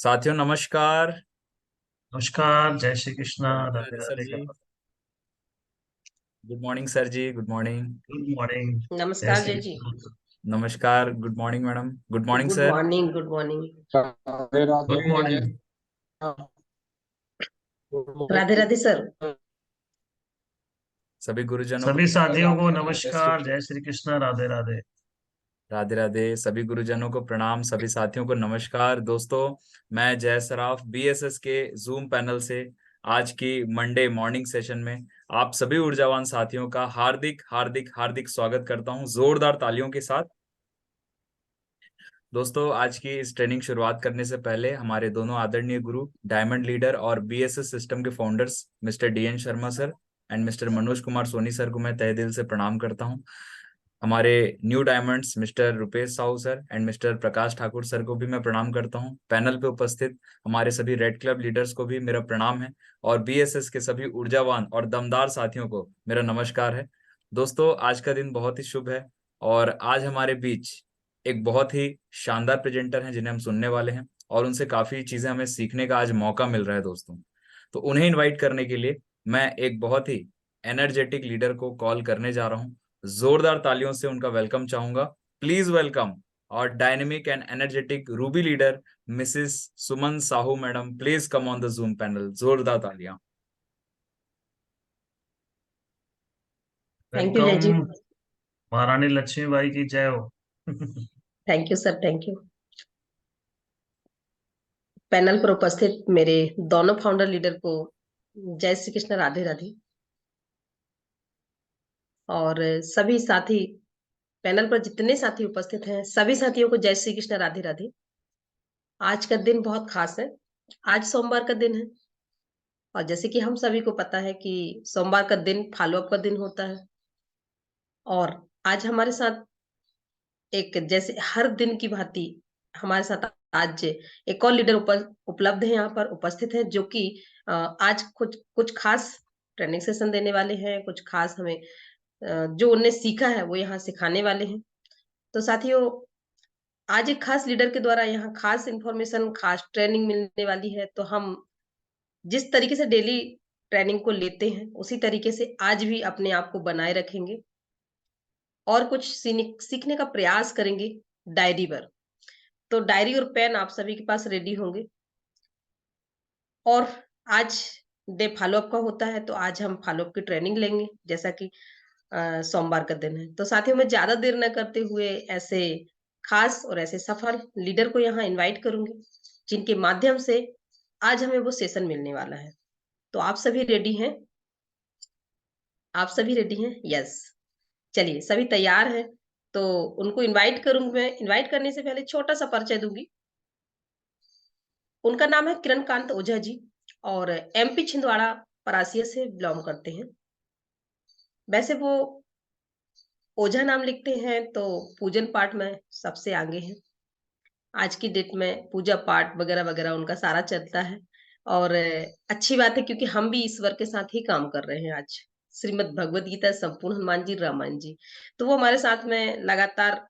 साथियों नमस्कार। नमस्कार। जय श्री कृष्णा। राधे राधे राधे सर राधे। जी। गुड मॉर्निंग सर जी, गुड मॉर्निंग। Good morning. जय नमस्कार श्री जय जी। कृष्णा। नमस्कार, good morning madam, good morning good sir. Morning, good morning. Radhe good Radhe. Morning. Good Radhe morning. Radhe sir. सभी गुरुजनों को सभी साथियों को जय श्री नमस्कार। जय श्री कृष्णा। राधे राधे। राधे राधे। सभी गुरुजनों को प्रणाम, सभी साथियों को नमस्कार। दोस्तों, मैं जय सराफ बीएसएस के जूम पैनल से आज की मंडे मॉर्निंग सेशन में आप सभी ऊर्जावान साथियों का हार्दिक हार्दिक हार्दिक स्वागत करता हूं जोरदार तालियों के साथ। दोस्तों, आज की इस ट्रेनिंग शुरुआत करने से पहले हमारे दोनों आदरणीय गुरु डायमंड लीडर और बीएसएस सिस्टम के founders mister DN Sharma sir and mister Manoj Kumar Soni sir को मैं तहे दिल से प्रणाम करता हूं। हमारे new diamonds mister Rupesh Sahu sir and mister Prakash Thakur sir को भी मैं प्रणाम करता हूं। पैनल पे उपस्थित हमारे सभी रेड क्लब लीडर्स को भी मेरा प्रणाम है और बीएसएस के सभी ऊर्जावान और दमदार साथियों को मेरा नमस्कार है। दोस्तों, आज का दिन बहुत ही शुभ है और आज हमारे बीच एक बहुत ही शानदार प्रेजेंटर हैं जिन्हें हम सुनने वाले हैं और उनसे काफी चीजें हमें सीखने का आज मौका मिल रहा है दोस्तों। तो उन्हें इनवाइट करने के लिए मैं एक बहुत ही एनर्जेटिक लीडर को कॉल करने जा रहा हूं। जोरदार तालियों से उनका वेलकम चाहूंगा। प्लीज वेलकम और dynamic and energetic Ruby leader Mrs Suman Sahu madam. Please come on the zoom panel. जोरदार तालियां। थैंक यू जय वेलकम। जी। महारानी लक्ष्मीबाई की जय हो। Thank you sir, thank you. Panel पर उपस्थित मेरे दोनों फाउंडर लीडर को जय श्री कृष्ण, राधे राधे। और सभी साथी, पैनल पर जितने साथी उपस्थित हैं सभी साथियों को जय श्री कृष्ण, राधे राधे। आज का दिन बहुत खास है। आज सोमवार का दिन है और जैसे कि हम सभी को पता है कि सोमवार का दिन फॉलो अप का दिन होता है। और आज हमारे साथ एक, जैसे हर दिन की भांति, हमारे साथ आज एक और लीडर उपलब्ध है, यहाँ पर उपस्थित है, जो कि आज कुछ कुछ खास ट्रेनिंग सेशन देने वाले हैं। कुछ खास हमें जो उनने सीखा है वो यहाँ सिखाने वाले हैं। तो साथियों, आज एक खास लीडर के द्वारा यहाँ खास इंफॉर्मेशन, खास ट्रेनिंग मिलने वाली है। तो हम जिस तरीके से डेली ट्रेनिंग को लेते हैं उसी तरीके से आज भी अपने आप को बनाए रखेंगे और कुछ सीखने का प्रयास करेंगे डायरी पर। तो डायरी और पेन आप सभी के पास रेडी होंगे। और आज डे फॉलोअप का होता है, तो आज हम फॉलोअप की ट्रेनिंग लेंगे, जैसा कि सोमवार का दिन है। तो साथियों, मैं ज्यादा देर न करते हुए ऐसे खास और ऐसे सफल लीडर को यहाँ इनवाइट करूंगी जिनके माध्यम से आज हमें वो सेशन मिलने वाला है। तो आप सभी रेडी हैं? आप सभी रेडी हैं? यस। चलिए, सभी तैयार हैं। तो उनको इनवाइट करूंगी। मैं इनवाइट करने से पहले छोटा सा परिचय दूंगी। उनका नाम है किरण कांत ओझा जी और एमपी छिंदवाड़ा परासिया से बिलोंग करते हैं। वैसे वो ओझा नाम लिखते हैं तो पूजन पाठ में सबसे आगे हैं। आज की डेट में पूजा पाठ वगैरह वगैरह उनका सारा चलता है। और अच्छी बात है क्योंकि हम भी ईश्वर के साथ ही काम कर रहे हैं। आज श्रीमद् भगवत गीता, संपूर्ण हनुमान जी, रामायण जी, तो वो हमारे साथ में लगातार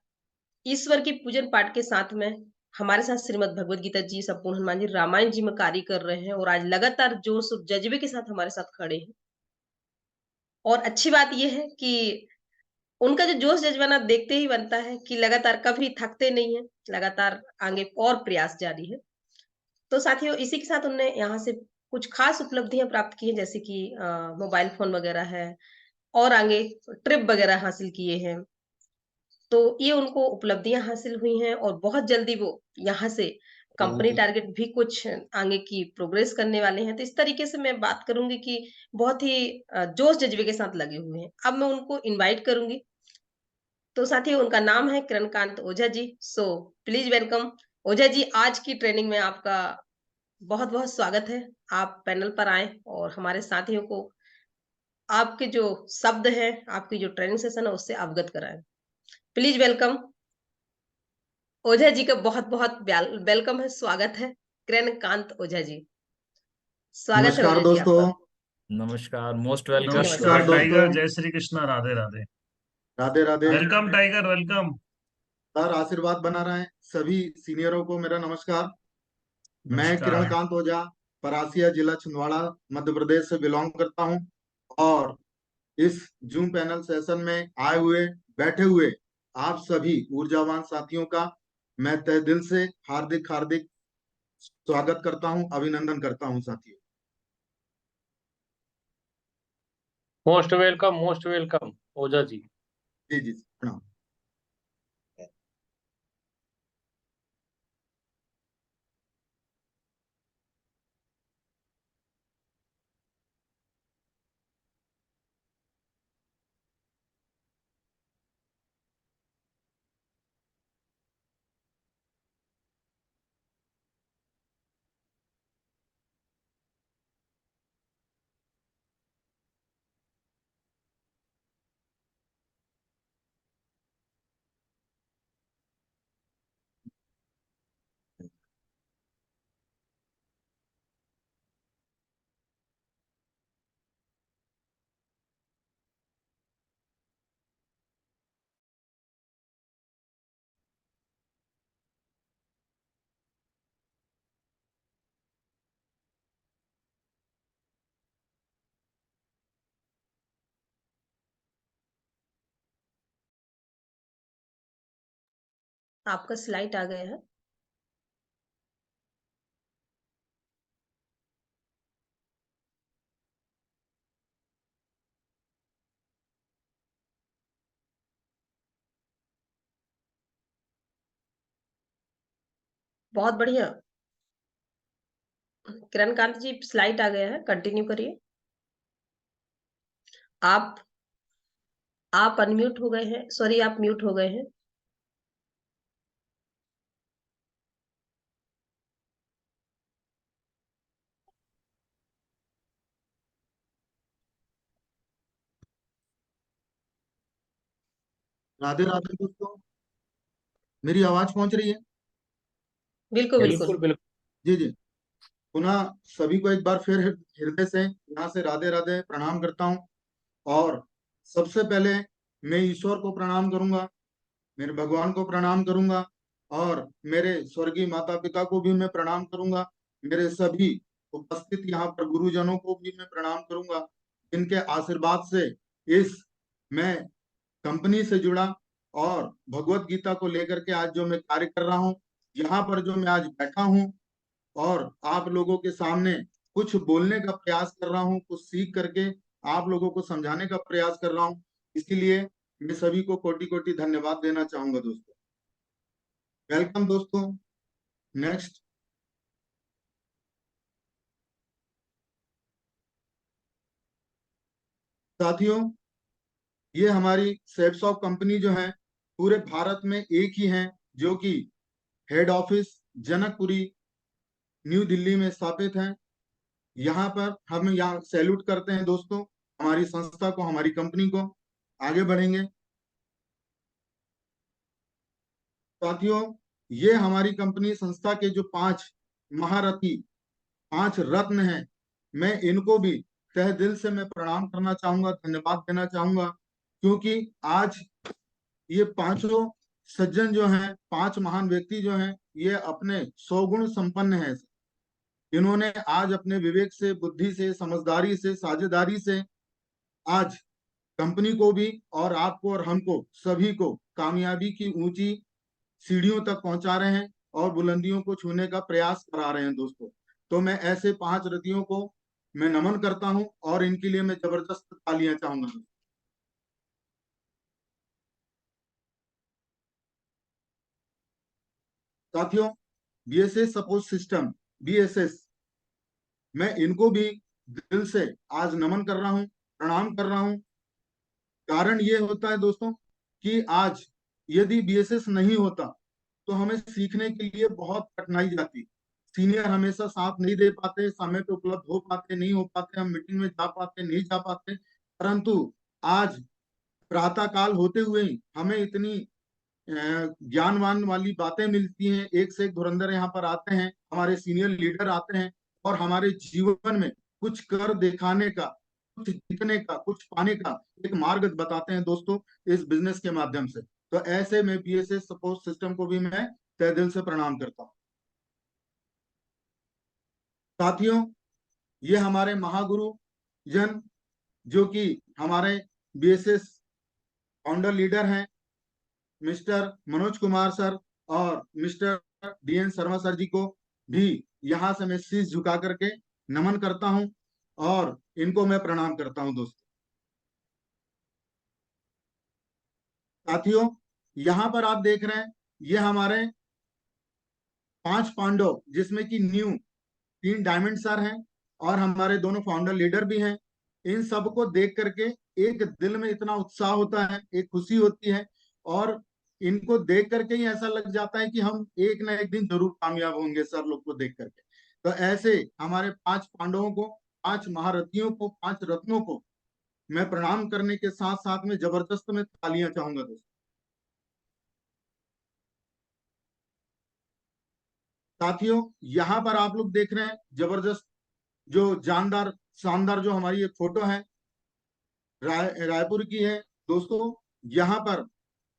ईश्वर की पूजन पाठ के साथ में हमारे साथ श्रीमद् भगवत गीता जी, संपूर्ण हनुमान जी, रामायण जी में कार्य कर रहे हैं और आज लगातार जोश और जज्बे के साथ हमारे साथ खड़े हैं। और अच्छी बात यह है कि उनका जो जोश जज्बाना देखते ही बनता है कि लगातार कभी थकते नहीं है, लगातार आगे और प्रयास जारी है। तो साथियों, इसी के साथ उन्होंने यहाँ से कुछ खास उपलब्धियां प्राप्त की हैं, जैसे कि मोबाइल फोन वगैरह है और आगे ट्रिप वगैरह हासिल किए हैं। तो ये उनको उपलब्धियां हासिल हुई हैं और बहुत जल्दी वो यहाँ से कंपनी टारगेट भी कुछ आगे की प्रोग्रेस करने वाले हैं। तो इस तरीके से मैं बात करूंगी कि बहुत ही जोश जज्बे के साथ लगे हुए हैं। अब मैं उनको इनवाइट करूंगी। तो साथियों, उनका नाम है किरणकांत Ojha ji. So please welcome Ojha ji. आज की ट्रेनिंग में आपका बहुत बहुत स्वागत है। आप पैनल पर आए और हमारे साथियों को आपके जो शब्द हैं, आपकी जो ट्रेनिंग सेशन है उससे अवगत कराएं। प्लीज वेलकम ओझा जी का बहुत बहुत वेलकम है, स्वागत है किरणकांत ओझा जी। स्वागत है नमस्कार ओझा जी दोस्तों। आपका। नमस्कार, मोस्ट जी वेलकम। नमस्कार नमस्कार नमस्कार। दोस्तों। टाइगर। जय Shri Krishna. Radhe Radhe. Radhe Radhe. Welcome tiger, welcome. और आशीर्वाद बना रहे हैं सभी सीनियरों को मेरा नमस्कार। मैं नमस्कार। किरणकांत ओझा परासिया जिला छिंदवाड़ा मध्य प्रदेश से बिलोंग करता हूं और इस जूम पैनल सेशन में आए हुए बैठे हुए आप सभी ऊर्जावान साथियों का मैं तहे दिल से हार्दिक हार्दिक स्वागत करता हूं, अभिनंदन करता हूं साथियों। Most welcome Ojha ji. जी जी प्रणाम। आपका स्लाइड आ गया है। बहुत बढ़िया। किरणकांत जी, स्लाइड आ गया है, कंटिन्यू करिए। आप अनम्यूट हो गए हैं, सॉरी आप म्यूट हो गए हैं। राधे राधे दोस्तों, मेरी आवाज पहुंच रही है? बिल्कुल बिल्कुल। बिल्कुल बिल्कुल। जी जी। पुनः सभी को एक बार फिर हृदय से यहाँ से राधे राधे प्रणाम करता हूँ। और सबसे पहले मैं ईश्वर को प्रणाम करूंगा, मेरे भगवान को प्रणाम करूंगा और मेरे स्वर्गीय माता पिता को भी मैं प्रणाम करूंगा। मेरे सभी उपस्थित यहाँ पर गुरुजनों को भी मैं प्रणाम करूंगा, जिनके आशीर्वाद से इस मैं कंपनी से जुड़ा और भगवत गीता को लेकर के आज जो मैं कार्य कर रहा हूँ, यहाँ पर जो मैं आज बैठा हूँ और आप लोगों के सामने कुछ बोलने का प्रयास कर रहा हूँ, कुछ सीख करके आप लोगों को समझाने का प्रयास कर रहा हूँ। इसलिए मैं सभी को कोटि कोटि धन्यवाद देना चाहूंगा दोस्तों। वेलकम दोस्तों। नेक्स्ट। साथियों, ये हमारी सेप्सॉफ्ट कंपनी जो है पूरे भारत में एक ही है, जो कि head office Janakpuri new Delhi में स्थापित है। यहाँ पर हम यहाँ सैल्यूट करते हैं दोस्तों हमारी संस्था को, हमारी कंपनी को। आगे बढ़ेंगे साथियों, ये हमारी कंपनी संस्था के जो 5 महारथी, 5 रत्न हैं, मैं इनको भी तहे दिल से मैं प्रणाम करना चाहूंगा, धन्यवाद देना चाहूंगा, क्योंकि आज ये पांचों सज्जन जो हैं, 5 महान व्यक्ति जो हैं, ये अपने 100 गुण संपन्न हैं। इन्होंने आज अपने विवेक से, बुद्धि से, समझदारी से, साझेदारी से आज कंपनी को भी और आपको और हमको सभी को कामयाबी की ऊंची सीढ़ियों तक पहुंचा रहे हैं और बुलंदियों को छूने का प्रयास करा रहे हैं दोस्तों। तो मैं ऐसे 5 रथियों को मैं नमन करता हूं और इनके लिए मैं जबरदस्त तालियां चाहूंगा। साथियों, बीएसएस सपोर्ट सिस्टम, बीएसएस, मैं इनको भी दिल से आज नमन कर रहा हूं, प्रणाम कर रहा हूं। कारण ये होता है दोस्तों कि आज यदि बीएसएस नहीं होता तो हमें सीखने के लिए बहुत कठिनाई जाती। सीनियर हमेशा साथ नहीं दे पाते, समय पे उपलब्ध हो पाते नहीं हो पाते, हम मीटिंग में जा पाते नहीं जा पाते, परंतु आज प्रातः काल होते हुए ही हमें इतनी ज्ञानवान वाली बातें मिलती हैं। एक से एक धुरंधर यहाँ पर आते हैं, हमारे सीनियर लीडर आते हैं और हमारे जीवन में कुछ कर दिखाने का, कुछ जीतने का, कुछ पाने का एक मार्ग बताते हैं दोस्तों इस बिजनेस के माध्यम से। तो ऐसे में बीएसएस सपोर्ट सिस्टम को भी मैं तहे दिल से प्रणाम करता हूँ। साथियों, ये हमारे महागुरु जन जो कि हमारे बीएसएस फाउंडर लीडर हैं, मिस्टर मनोज कुमार सर और मिस्टर डीएन शर्मा सर जी को भी यहाँ से मैं शीश झुका करके नमन करता हूं और इनको मैं प्रणाम करता हूं। दोस्तों साथियों, यहाँ पर आप देख रहे हैं ये हमारे 5 पांडव, जिसमें कि न्यू 3 डायमंड सर हैं और हमारे दोनों फाउंडर लीडर भी हैं। इन सबको देख करके एक दिल में इतना उत्साह होता है, एक खुशी होती है और इनको देख करके ही ऐसा लग जाता है कि हम एक ना एक दिन जरूर कामयाब होंगे सर लोग को देख करके। तो ऐसे हमारे 5 पांडवों को, 5 महारथियों को, 5 रत्नों को मैं प्रणाम करने के साथ साथ में जबरदस्त में तालियां चाहूंगा। दोस्तों साथियों, यहाँ पर आप लोग देख रहे हैं जबरदस्त जो जानदार शानदार जो हमारी एक फोटो है रायपुर की है। दोस्तों यहाँ पर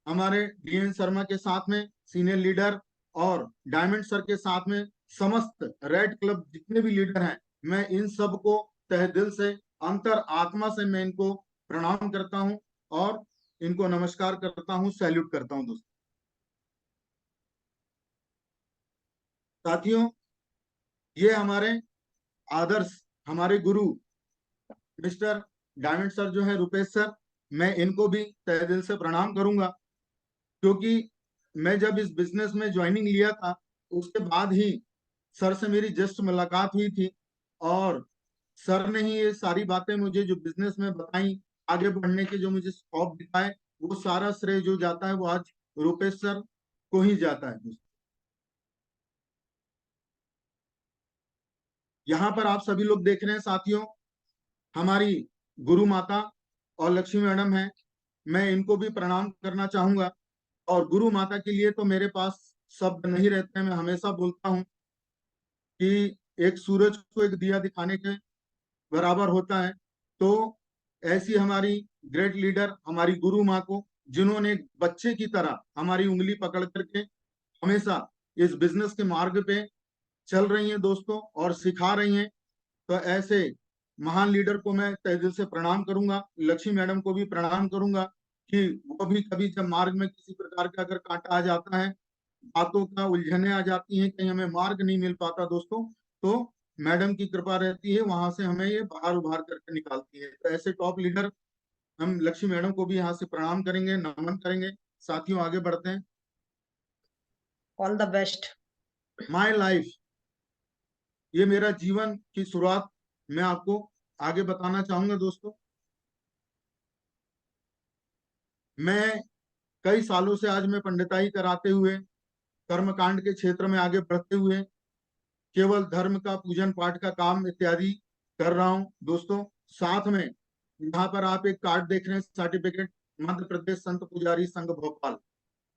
हमारे डीएन शर्मा के साथ में सीनियर लीडर और डायमंड सर के साथ में समस्त रेड क्लब जितने भी लीडर हैं, मैं इन सब को तहे दिल से, अंतर आत्मा से मैं इनको प्रणाम करता हूं और इनको नमस्कार करता हूं, सैल्यूट करता हूं। दोस्तों साथियों, ये हमारे आदर्श, हमारे गुरु मिस्टर डायमंड सर जो है, रुपेश सर, मैं इनको भी तहे दिल से प्रणाम करूंगा क्योंकि मैं जब इस बिजनेस में ज्वाइनिंग लिया था उसके बाद ही सर से मेरी जस्ट मुलाकात हुई थी और सर ने ही ये सारी बातें मुझे जो बिजनेस में बताई, आगे बढ़ने के जो मुझे स्कोप दिखाए, वो सारा श्रेय जो जाता है वो आज रुपेश सर को ही जाता है। यहाँ पर आप सभी लोग देख रहे हैं साथियों, हमारी गुरु माता और लक्ष्मी मैडम है, मैं इनको भी प्रणाम करना चाहूंगा। और गुरु माता के लिए तो मेरे पास शब्द नहीं रहते हैं। मैं हमेशा बोलता हूँ कि एक सूरज को एक दिया दिखाने के बराबर होता है। तो ऐसी हमारी ग्रेट लीडर हमारी गुरु माँ को, जिन्होंने बच्चे की तरह हमारी उंगली पकड़ करके हमेशा इस बिजनेस के मार्ग पे चल रही हैं दोस्तों और सिखा रही हैं, तो ऐसे महान लीडर को मैं तहे दिल से प्रणाम करूंगा। लक्ष्मी मैडम को भी प्रणाम करूंगा कि वो भी कभी जब मार्ग में किसी प्रकार का अगर कांटा आ जाता है, बातों का उलझने आ जाती हैं, कहीं हमें मार्ग नहीं मिल पाता दोस्तों, तो मैडम की कृपा रहती है, वहां से हमें ये बाहर उभार करके निकालती है। तो ऐसे टॉप लीडर हम लक्ष्मी मैडम को भी यहाँ से प्रणाम करेंगे, नमन करेंगे। साथियों आगे बढ़ते हैं। All the best. My life, ये मेरा जीवन की शुरुआत मैं आपको आगे बताना चाहूंगा। दोस्तों मैं कई सालों से आज मैं पंडिताई कराते हुए, कर्मकांड के क्षेत्र में आगे बढ़ते हुए केवल धर्म का पूजन पाठ का काम इत्यादि कर रहा हूं। दोस्तों साथ में यहाँ पर आप एक कार्ड देख रहे हैं, सर्टिफिकेट मध्य प्रदेश संत पुजारी संघ भोपाल।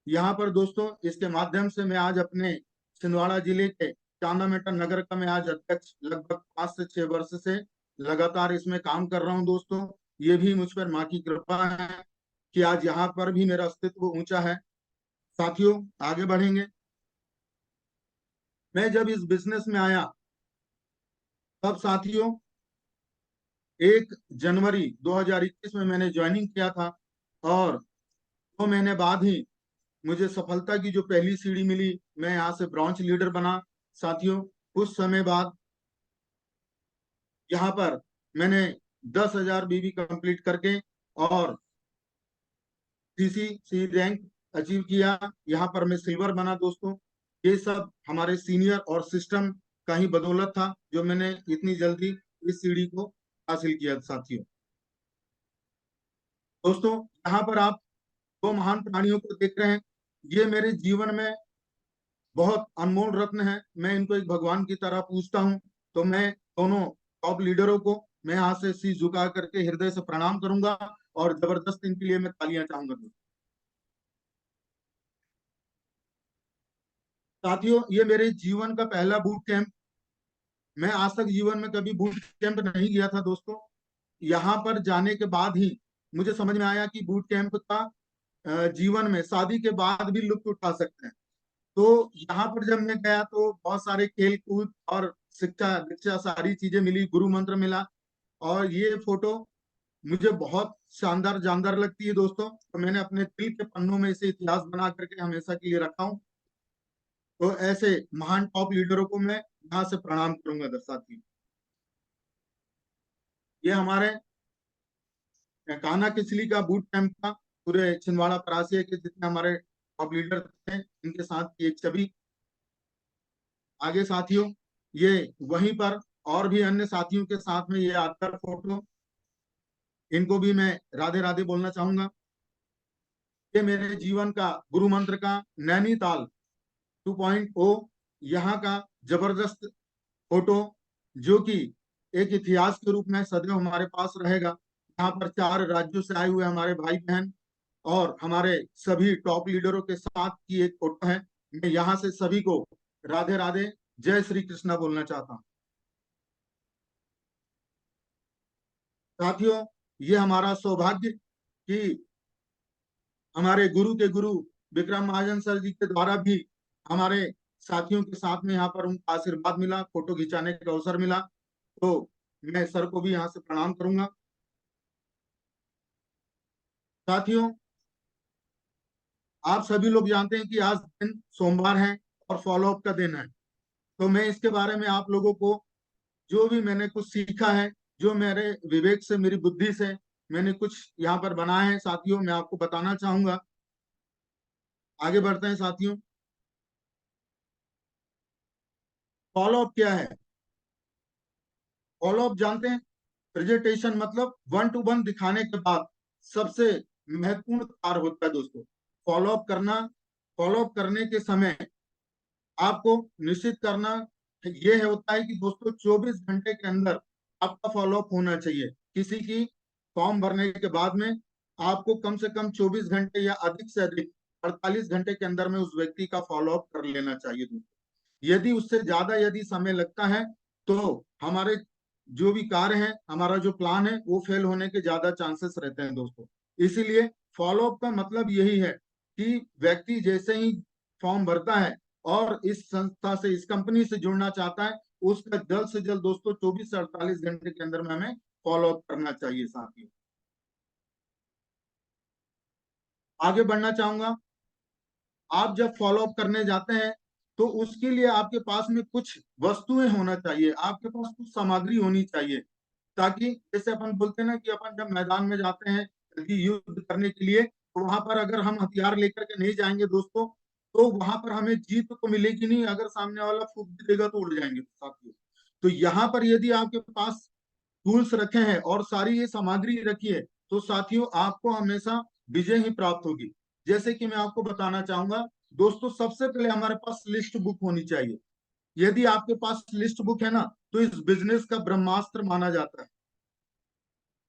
यहाँ पर दोस्तों इसके माध्यम से मैं आज अपने छिंदवाड़ा जिले के चांदामेटा नगर का मैं आज अध्यक्ष लगभग 5 से 6 वर्ष से लगातार इसमें काम कर रहा हूँ। दोस्तों ये भी मुझ पर माँ की कृपा है कि आज यहाँ पर भी मेरा अस्तित्व ऊंचा है। साथियों आगे बढ़ेंगे। मैं जब इस बिजनेस में आया तब साथियों 1 जनवरी 2021 में मैंने ज्वाइनिंग किया था और 2 महीने बाद ही मुझे सफलता की जो पहली सीढ़ी मिली, मैं यहाँ से ब्रांच लीडर बना। साथियों कुछ समय बाद यहाँ पर मैंने 10,000 बीबी कंप्लीट करके और सीसी रैंक अचीव किया। यहाँ पर मैं सिल्वर बना। दोस्तों ये सब हमारे सीनियर और सिस्टम का ही बदौलत था जो मैंने इतनी जल्दी इस सीढ़ी को हासिल किया। साथियों दोस्तों यहाँ पर आप 2 महान प्राणियों को देख रहे हैं, ये मेरे जीवन में बहुत अनमोल रत्न है, मैं इनको एक भगवान की तरह पूजता हूँ। तो मैं दोनों टॉप लीडरों को मैं यहाँ से शीश झुका करके हृदय से प्रणाम करूंगा और जबरदस्त इनके लिए मैं तालियां चाहूंगा। साथियों ये मेरे जीवन का पहला बूट कैंप, मैं आज तक जीवन में कभी बूट कैंप नहीं गया था। दोस्तों यहाँ पर जाने के बाद ही मुझे समझ में आया कि बूट कैंप का जीवन में शादी के बाद भी लुत्फ उठा सकते हैं। तो यहाँ पर जब मैं गया तो बहुत सारे खेल कूद और शिक्षा दीक्षा सारी चीजें मिली, गुरु मंत्र मिला। और ये फोटो मुझे बहुत शानदार जानदार लगती है दोस्तों, तो मैंने अपने दिल के पन्नों में इसे इतिहास बना करके हमेशा के लिए रखा हूँ। तो ऐसे महान टॉप लीडरों को मैं यहाँ से प्रणाम करूंगा साथी। ये हमारे कान्हा किचली का बूट कैंप था, पूरे छिंदवाड़ा परासिया के जितने हमारे टॉप लीडर थे इनके साथ की एक छवि। आगे साथियों, ये वहीं पर और भी अन्य साथियों के साथ में ये यादगार फोटो, इनको भी मैं राधे राधे बोलना चाहूंगा। ये मेरे जीवन का गुरु मंत्र का नैनीताल 2.0 यहाँ का जबरदस्त फोटो, जो कि एक इतिहास के रूप में सदैव हमारे पास रहेगा। यहाँ पर 4 राज्यों से आए हुए हमारे भाई बहन और हमारे सभी टॉप लीडरों के साथ की एक फोटो है। मैं यहाँ से सभी को राधे राधे, जय श्री कृष्णा बोलना चाहता हूँ। साथियों, ये हमारा सौभाग्य कि हमारे गुरु के गुरु विक्रम महाजन सर जी के द्वारा भी हमारे साथियों के साथ में यहाँ पर उनका आशीर्वाद मिला, फोटो खिंचाने का अवसर मिला। तो मैं सर को भी यहाँ से प्रणाम करूंगा। साथियों, आप सभी लोग जानते हैं कि आज दिन सोमवार है और फॉलो अप का दिन है। तो मैं इसके बारे में आप लोगों को जो भी मैंने कुछ सीखा है, जो मेरे विवेक से, मेरी बुद्धि से मैंने कुछ यहाँ पर बनाया है साथियों, मैं आपको बताना चाहूंगा। आगे बढ़ते हैं साथियों। फॉलो अप क्या है? फॉलो अप जानते हैं, प्रेजेंटेशन मतलब 1 to 1 दिखाने के बाद सबसे महत्वपूर्ण कार्य होता है दोस्तों फॉलो अप करना। फॉलो अप करने के समय आपको निश्चित करना ये होता है कि दोस्तों 24 घंटे के अंदर आपका फॉलो अप होना चाहिए। किसी की फॉर्म भरने के बाद में आपको कम से कम 24 घंटे या अधिक से अधिक 48 घंटे के अंदर में उस व्यक्ति का फॉलो अप कर लेना चाहिए दोस्तों। यदि उससे ज्यादा यदि समय लगता है तो हमारे जो भी कार्य है, हमारा जो प्लान है, वो फेल होने के ज्यादा चांसेस रहते हैं दोस्तों। इसीलिए फॉलो अप का मतलब यही है कि व्यक्ति जैसे ही फॉर्म भरता है और इस संस्था से, इस कंपनी से जुड़ना चाहता है, उसका जल्द से जल्द दोस्तों 24 से 48 घंटे के अंदर में हमें फॉलो अप करना चाहिए साथियों। आगे बढ़ना चाहूंगा। आप जब फॉलो अप करने जाते हैं तो उसके लिए आपके पास में कुछ वस्तुएं होना चाहिए, आपके पास कुछ सामग्री होनी चाहिए, ताकि जैसे अपन बोलते हैं ना कि अपन जब मैदान में जाते हैं युद्ध करने के लिए, तो वहां पर अगर हम हथियार लेकर के नहीं जाएंगे दोस्तों, तो वहां पर हमें जीत तो मिलेगी नहीं। अगर सामने वाला फूंक भी देगा तो उड़ जाएंगे साथियों। तो यहाँ पर यदि आपके पास टूल्स रखे हैं और सारी ये सामग्री रखी है, तो साथियों आपको हमेशा विजय ही प्राप्त होगी। जैसे कि मैं आपको बताना चाहूंगा दोस्तों, सबसे पहले हमारे पास लिस्ट बुक होनी चाहिए। यदि आपके पास लिस्ट बुक है ना, तो इस बिजनेस का ब्रह्मास्त्र माना जाता है।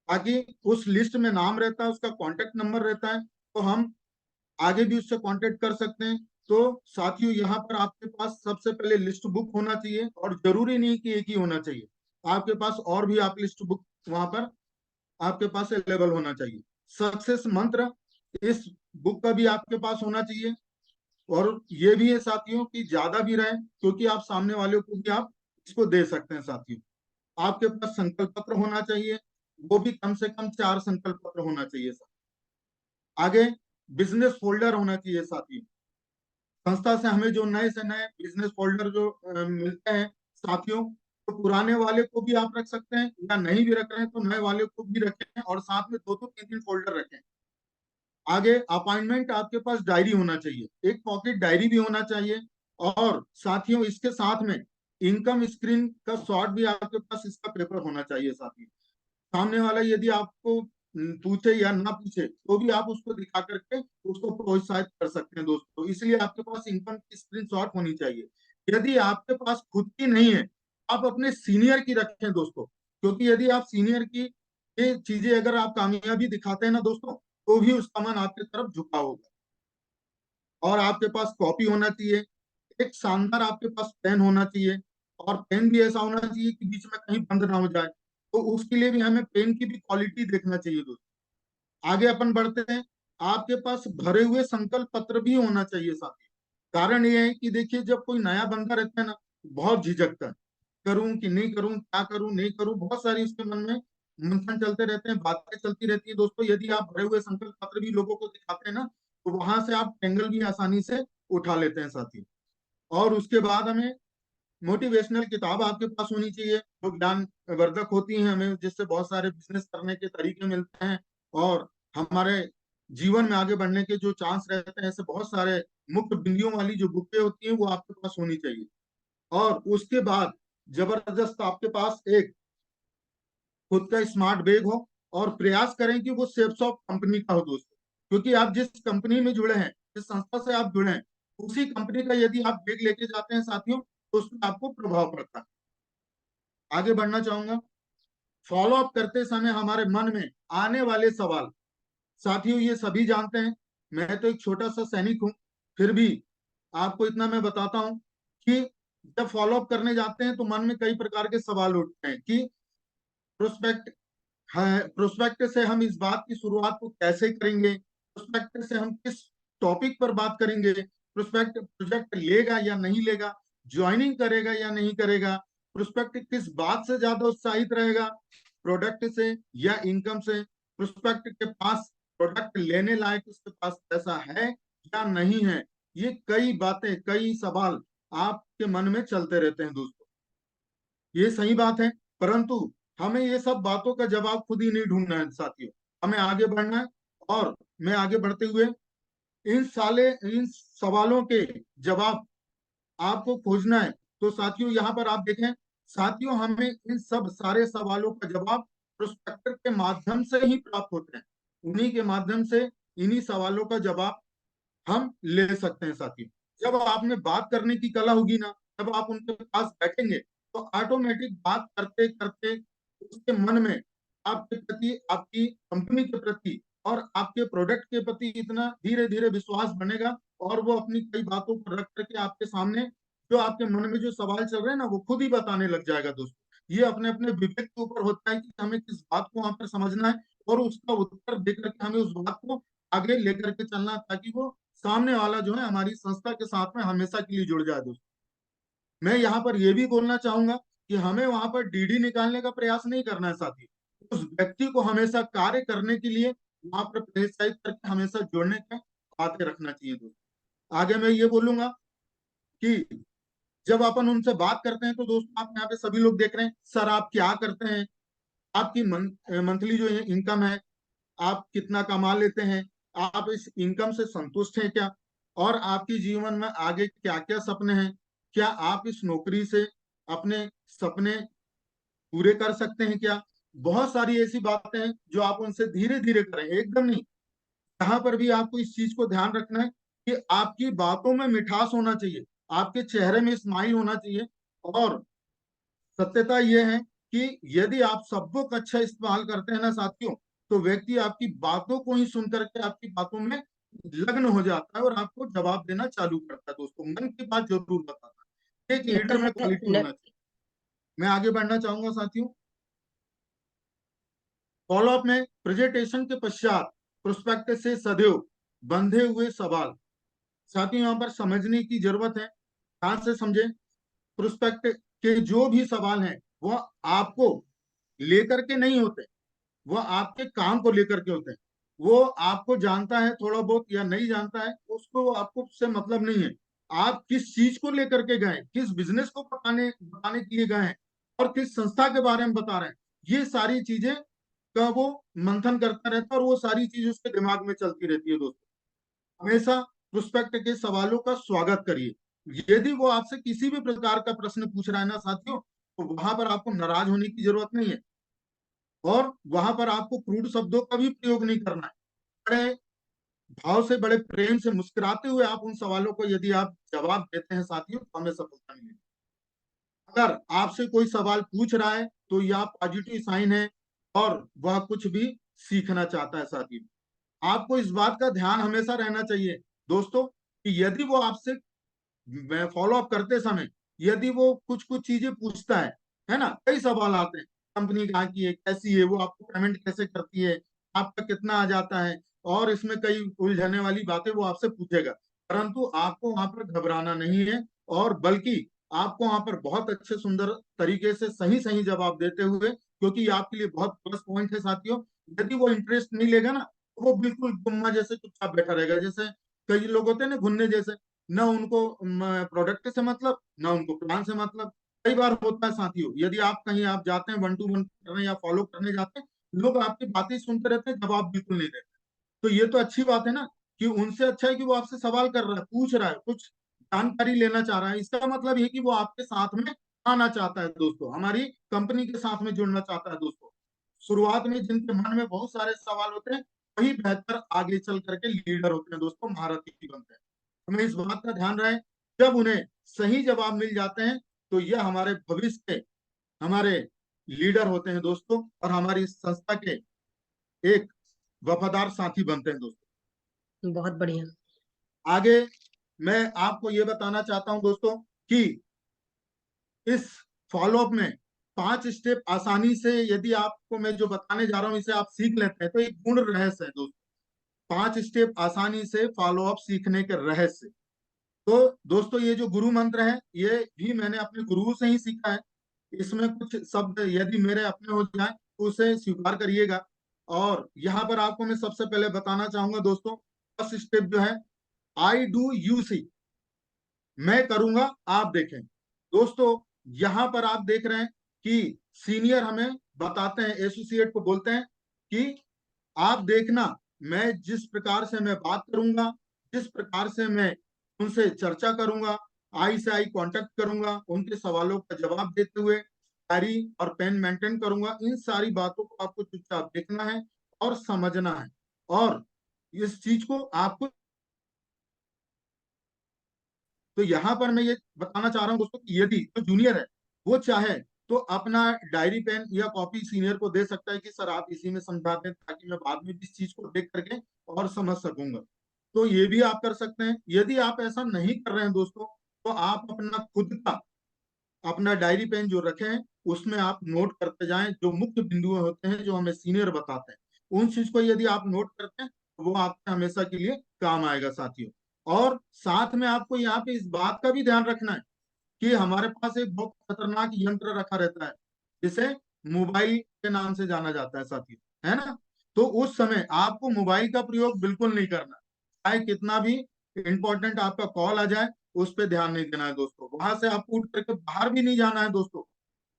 ताकि उस लिस्ट में नाम रहता है, उसका कॉन्टेक्ट नंबर रहता है, तो हम आगे भी उससे कांटेक्ट कर सकते हैं। तो साथियों, यहाँ पर आपके पास सबसे पहले लिस्ट बुक होना चाहिए, और जरूरी नहीं कि एक ही होना चाहिए, आपके पास और भी आप लिस्ट बुक वहां पर आपके पास अवेलेबल होना चाहिए। सक्सेस मंत्र इस बुक का भी आपके पास होना चाहिए। और ये भी है साथियों कि ज्यादा भी रहे, क्योंकि आप सामने वाले को भी आप इसको दे सकते हैं साथियों। आपके पास संकल्प पत्र होना चाहिए, वो भी कम से कम 4 संकल्प पत्र होना चाहिए। आगे बिजनेस फोल्डर होना चाहिए साथियों। संस्था से हमें जो नए से नए बिजनेस फोल्डर जो मिलते हैं साथियों, तो पुराने वाले को भी आप रख सकते हैं, या नहीं भी रख रहे हैं तो नए वाले को भी रखें, और साथ में 2-3 फोल्डर रखें। आगे अपॉइंटमेंट आपके पास डायरी होना चाहिए, एक पॉकेट डायरी भी होना चाहिए। और साथियों इसके साथ में इनकम स्क्रीन का शॉट भी आपके पास इसका पेपर होना चाहिए साथियों। सामने वाला यदि आपको पूछे या ना पूछे तो भी आप उसको दिखा करके उसको प्रोत्साहित कर सकते हैं दोस्तों। इसलिए आपके पास इनकम की स्क्रीनशॉट होनी चाहिए। यदि आपके पास खुद की नहीं है, आप अपने सीनियर की रखें दोस्तों, क्योंकि यदि आप सीनियर की ये चीजें अगर आप कामयाबी दिखाते हैं ना दोस्तों, तो भी उसका मन आपकी तरफ झुका होगा। और आपके पास कॉपी होना चाहिए, एक शानदार आपके पास पेन होना चाहिए, और पेन भी ऐसा होना चाहिए कि बीच में कहीं बंद ना हो जाए। तो उसके लिए भी हमें पेन की भी क्वालिटी देखना चाहिए दोस्तों। आगे अपन बढ़ते हैं। आपके पास भरे हुए संकल्प पत्र भी होना चाहिए साथी। कारण ये है कि देखिए, जब कोई नया बंदा रहता है ना, बहुत झिझकता है, करूं कि नहीं करूं, क्या करूं नहीं करूं, बहुत सारी उसके मन में मंथन चलते रहते हैं, बातें चलती रहती है दोस्तों। यदि आप भरे हुए संकल्प पत्र भी लोगों को दिखाते हैं ना, तो वहां से आप एंगल भी आसानी से उठा लेते हैं साथी। और उसके बाद हमें मोटिवेशनल किताब आपके पास होनी चाहिए जो ज्ञान वर्धक होती हैं, हमें जिससे बहुत सारे बिजनेस करने के तरीके मिलते हैं और हमारे जीवन में आगे बढ़ने के जो चांस रहते हैं, ऐसे बहुत सारे मुख्य बिंदुओं वाली जो बुकें होती हैं वो आपके पास होनी चाहिए। और उसके बाद जबरदस्त आपके पास एक खुद का स्मार्ट बैग हो, और प्रयास करें कि वो सेफ्स ऑफ कंपनी का हो दोस्तों, क्योंकि आप जिस कंपनी में जुड़े हैं, जिस संस्था से आप जुड़े हैं, उसी कंपनी का यदि आप बैग लेके जाते हैं साथियों, तो उसमें आपको प्रभाव पड़ता है। आगे बढ़ना चाहूंगा। फॉलो अप करते समय हमारे मन में आने वाले सवाल, साथियों ये सभी जानते हैं, मैं तो एक छोटा सा सैनिक हूं, फिर भी आपको इतना मैं बताता हूं कि जब फॉलो अप करने जाते हैं तो मन में कई प्रकार के सवाल उठते हैं कि प्रोस्पेक्ट है, प्रोस्पेक्ट से हम इस बात की शुरुआत को कैसे करेंगे, प्रोस्पेक्ट से हम किस टॉपिक पर बात करेंगे, प्रोस्पेक्ट प्रोजेक्ट लेगा या नहीं लेगा, ज्वाइनिंग करेगा या नहीं करेगा, प्रोस्पेक्ट किस बात से ज्यादा उत्साहित रहेगा, प्रोडक्ट से या इनकम से, प्रोस्पेक्ट के पास प्रोडक्ट लेने लायक उसके पास पैसा है या नहीं है। ये कई बातें, कई सवाल आपके मन में चलते रहते हैं दोस्तों, ये सही बात है, परंतु हमें ये सब बातों का जवाब खुद ही नहीं ढूंढना है साथियों, हमें आगे बढ़ना है। और मैं आगे बढ़ते हुए इन सवालों के जवाब आपको खोजना है। तो साथियों यहाँ पर आप देखें, साथियों हमें इन सब सारे सवालों का जवाब प्रोस्पेक्टर के माध्यम से ही प्राप्त होते हैं, उन्हीं के माध्यम से इन्हीं सवालों का जवाब हम ले सकते हैं साथियों। जब आप में बात करने की कला होगी ना, जब आप उनके पास बैठेंगे तो ऑटोमेटिक बात करते करते उसके मन में आपके प्रति, आपकी कंपनी के प्रति और आपके प्रोडक्ट के प्रति इतना धीरे धीरे विश्वास बनेगा, और वो अपनी कई बातों को रख करके आपके सामने जो आपके मन में जो सवाल चल रहे हैं ना, वो खुद ही बताने लग जाएगा दोस्तों। ये अपने अपने विवेक के ऊपर होता है कि हमें किस बात को वहां पर समझना है और उसका उत्तर देकर के हमें उस बात को आगे लेकर के चलना है, ताकि वो सामने वाला जो है हमारी संस्था के साथ में हमेशा के लिए जुड़ जाए दोस्तों। मैं यहाँ पर यह भी बोलना चाहूंगा कि हमें वहां पर डीडी निकालने का प्रयास नहीं करना है साथी, उस व्यक्ति को हमेशा कार्य करने के लिए वहां पर प्रोत्साहित करके हमेशा जोड़ने का बातें रखना चाहिए दोस्तों। आगे मैं ये बोलूंगा कि जब अपन उनसे बात करते हैं तो दोस्तों आप यहाँ पे सभी लोग देख रहे हैं, सर आप क्या करते हैं, आपकी मंथली जो इनकम है, आप कितना कमा लेते हैं, आप इस इनकम से संतुष्ट हैं क्या, और आपके जीवन में आगे क्या क्या सपने हैं, क्या आप इस नौकरी से अपने सपने पूरे कर सकते हैं क्या। बहुत सारी ऐसी बातें हैं जो आप उनसे धीरे धीरे करें, एकदम नहीं। यहाँ पर भी आपको इस चीज को ध्यान रखना है कि आपकी बातों में मिठास होना चाहिए, आपके चेहरे में स्माइल होना चाहिए। और सत्यता यह है कि यदि आप शब्दों का अच्छा इस्तेमाल करते हैं ना साथियों, तो व्यक्ति आपकी बातों को ही सुन करके आपकी बातों में लग्न हो जाता है और आपको जवाब देना चालू करता है दोस्तों, मन की बात जरूर बताता है। एक ये तो लीडर में है क्वालिटी होना चाहिए। मैं आगे बढ़ना चाहूंगा साथियों। फॉलोअप में प्रेजेंटेशन के पश्चात प्रोस्पेक्ट से सदैव बंधे हुए सवाल, साथियों यहाँ पर समझने की जरूरत है, ध्यान से समझे। प्रोस्पेक्ट के जो भी सवाल हैं वो आपको लेकर के नहीं होते, वो आपके काम को लेकर के होते हैं। वो आपको जानता है थोड़ा बहुत या नहीं जानता है, उसको आपको उससे मतलब नहीं है। आप किस चीज को लेकर के गए, किस बिजनेस को बताने के लिए गए हैं और किस संस्था के बारे में बता रहे हैं, ये सारी चीजें का वो मंथन करता रहता है और वो सारी चीज उसके दिमाग में चलती रहती है दोस्तों। हमेशा प्रोस्पेक्ट के सवालों का स्वागत करिए। यदि वो आपसे किसी भी प्रकार का प्रश्न पूछ रहा है ना साथियों, तो वहां पर आपको नाराज होने की जरूरत नहीं है और वहां पर आपको क्रूड शब्दों का भी प्रयोग नहीं करना है। बड़े भाव से, बड़े प्रेम से, मुस्कुराते हुए आप उन सवालों को यदि आप जवाब देते हैं साथियों, तो हमें सफलता मिलेगी। अगर आपसे कोई सवाल पूछ रहा है तो यह पॉजिटिव साइन है और वह कुछ भी सीखना चाहता है साथियों। आपको इस बात का ध्यान हमेशा रहना चाहिए दोस्तों कि यदि वो आपसे फॉलो अप करते समय यदि वो कुछ कुछ चीजें पूछता है ना, कई सवाल आते हैं, कंपनी कहाँ की है, कैसी है, वो आपको पेमेंट कैसे करती है, आपका कितना आ जाता है, और इसमें कई उलझने वाली बातें वो आपसे पूछेगा, परंतु आपको वहां पर घबराना नहीं है और बल्कि आपको वहां पर बहुत अच्छे सुंदर तरीके से सही सही जवाब देते हुए, क्योंकि ये आपके लिए बहुत प्लस पॉइंट है साथियों। यदि वो इंटरेस्ट नहीं लेगा ना, तो वो बिल्कुल गुम्मा जैसे चुपचाप बैठा रहेगा। जैसे कई लोग होते हैं ना घुन्ने जैसे, ना उनको प्रोडक्ट से मतलब, ना उनको प्लान से मतलब। कई बार होता है साथियों, यदि आप कहीं आप जाते हैं 1-to-1 करने या फॉलो करने जाते हैं, लोग आपकी बातें सुनते रहते हैं, जवाब बिल्कुल नहीं देते। तो ये तो अच्छी बात है ना, कि उनसे अच्छा है कि वो आपसे सवाल कर रहा है, पूछ रहा है, कुछ जानकारी लेना चाह रहा है। इसका मतलब ये कि वो आपके साथ में आना चाहता है दोस्तों, हमारी कंपनी के साथ में जुड़ना चाहता है दोस्तों। शुरुआत में जिनके मन में बहुत सारे सवाल होते हैं, वही बेहतर आगे चल करके लीडर होते हैं दोस्तों, महारथी बनते हैं। हमें इस बात का ध्यान रहे, जब उन्हें सही जवाब मिल जाते हैं, तो यह हमारे भविष्य के हमारे लीडर होते हैं दोस्तों, और हमारी संस्था के एक वफादार साथी बनते हैं दोस्तों। बहुत बढ़िया। आगे मैं आपको ये बताना चाहता हूं दोस्तों कि इस फॉलोअप में 5 स्टेप आसानी से, यदि आपको मैं जो बताने जा रहा हूं इसे आप सीख लेते हैं, तो एक गुण रहस्य है दोस्तों। 5 स्टेप आसानी से फॉलोअप सीखने के रहस्य। तो दोस्तों ये जो गुरु मंत्र है, ये भी मैंने अपने गुरु से ही सीखा है। इसमें कुछ शब्द यदि मेरे अपने हो जाए तो उसे स्वीकार करिएगा। और यहाँ पर आपको मैं सबसे पहले बताना चाहूंगा दोस्तों, फर्स्ट स्टेप जो है, आई डू यू सी, मैं करूंगा आप देखें। दोस्तों यहां पर आप देख रहे हैं कि सीनियर हमें बताते हैं, एसोसिएट को बोलते हैं कि आप देखना, मैं जिस प्रकार से मैं बात करूंगा, जिस प्रकार से मैं उनसे चर्चा करूंगा, आई से आई कांटेक्ट करूंगा, उनके सवालों का जवाब देते हुए डायरी और पेन मेंटेन करूंगा, इन सारी बातों को आपको चुपचाप देखना है और समझना है। और इस चीज को आपको, तो यहाँ पर मैं ये बताना चाह रहा हूँ दोस्तों कि यदि जो जूनियर है वो चाहे तो अपना डायरी पेन या कॉपी सीनियर को दे सकता है कि सर आप इसी में समझा दें, ताकि मैं बाद में इस चीज को देख करके और समझ सकूंगा। तो ये भी आप कर सकते हैं। यदि आप ऐसा नहीं कर रहे हैं दोस्तों, तो आप अपना खुद का अपना डायरी पेन जो रखे हैं, उसमें आप नोट करते जाएं, जो मुख्य बिंदु होते हैं जो हमें सीनियर बताते हैं, उन चीज को यदि आप नोट करते हैं तो वो आपके हमेशा के लिए काम आएगा साथियों। और साथ में आपको यहाँ पे इस बात का भी ध्यान रखना है कि हमारे पास एक बहुत खतरनाक यंत्र रखा रहता है, जिसे मोबाइल के नाम से जाना जाता है साथियों, है ना। तो उस समय आपको मोबाइल का प्रयोग बिल्कुल नहीं करना, चाहे कितना भी इंपॉर्टेंट आपका कॉल आ जाए, उस पर ध्यान नहीं देना है दोस्तों। वहां से आपको उठ करके बाहर भी नहीं जाना है दोस्तों,